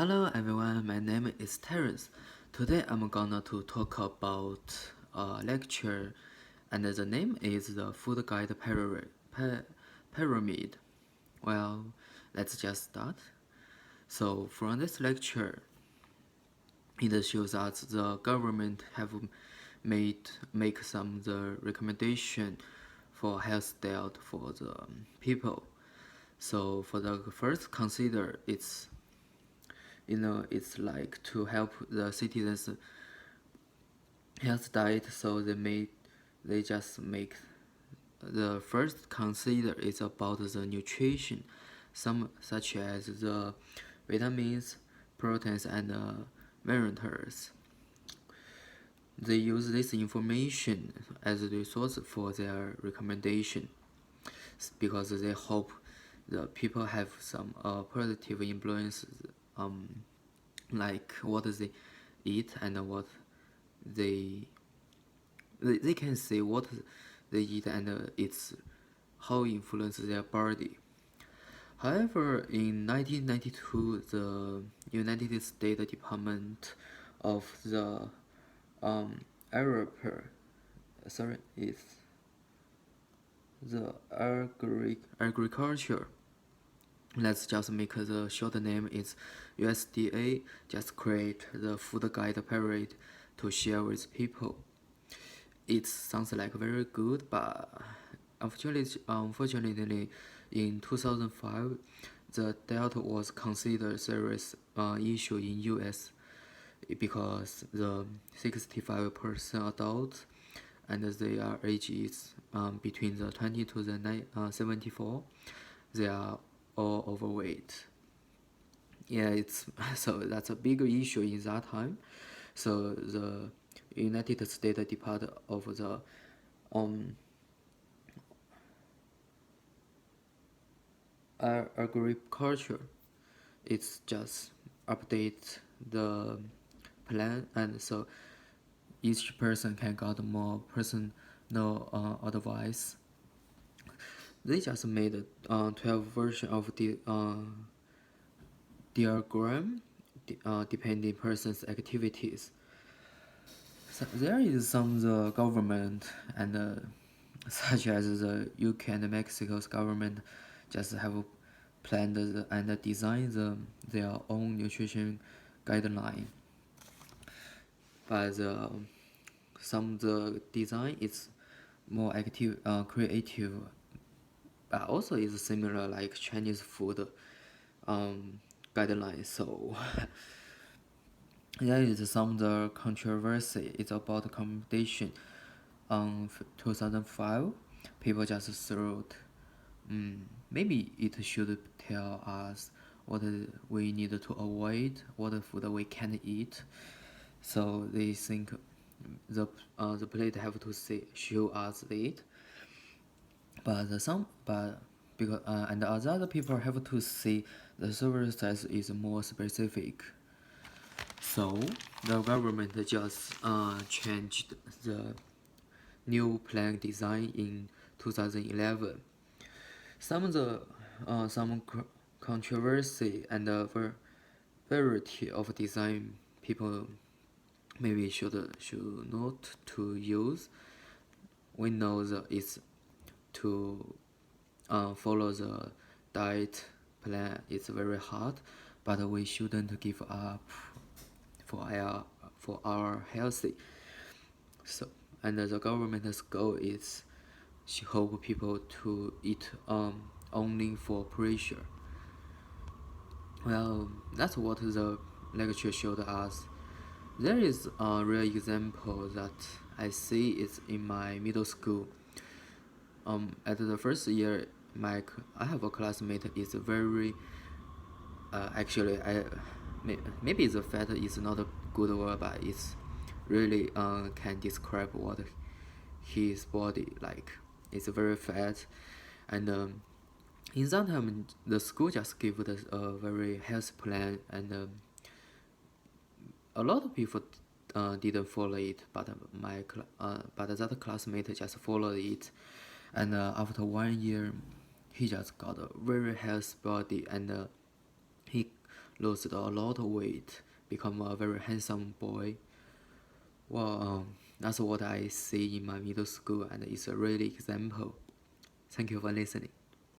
Hello everyone, my name is Terence. Today I'm gonna to talk about a lecture, and the name is the Food Guide Pyramid. Well, let's just start. So from this lecture, it shows that the government have make some the recommendation for health style for the people. So for the first consider it's like to help the citizens health diet, so they just make the first consider is about the nutrition, some such as the vitamins, proteins, and minerals. They use this information as a resource for their recommendation because they hope the people have some positive influences, um, like what they eat and what they they can see what they eat and it's how influence their body. However, in 1992, the United States Department of the Europe, sorry, it's the agriculture. Let's just make the short name is USDA. Just create the food guide period to share with people. It sounds like very good, but unfortunately, in 2005, the Delta was considered serious issue in U.S. because the 65% adults and their age is between the 20 to the 74, they are all overweight. Yeah, it's so that's a big issue in that time. So the United States Department of the um, agriculture, it's just update the plan, and so each person can get more personal advice. They just made 12 version of the diagram depending person's activities. So there is some the government and such as the UK and Mexico's government just have planned and designed their own nutrition guideline. But some the design is more active, creative, but also is similar like Chinese food guidelines. So there is some the controversy. It's about accommodation. 2005, people just thought, maybe it should tell us what we need to avoid, what food we can't eat. So they think the plate have to say show us it, but because and other people have to see the service size is more specific. So the government just changed the new plan design in 2011. Some of the controversy and variety of design people maybe should not to use. We know that it's to follow the diet plan. It's very hard, but we shouldn't give up for our healthy. So and the government's goal is to hope people to eat only for pressure. Well, that's what the lecture showed us. There is a real example that I see is in my middle school. At the first year, I have a classmate is very actually maybe the fat is not a good word, but it's really can describe what his body like. It's very fat, and in that time the school just gave us a very health plan, and a lot of people didn't follow it, but but that classmate just followed it, and after 1 year, he just got a very healthy body, and he lost a lot of weight, become a very handsome boy. Well, that's what I see in my middle school, and it's a really example. Thank you for listening.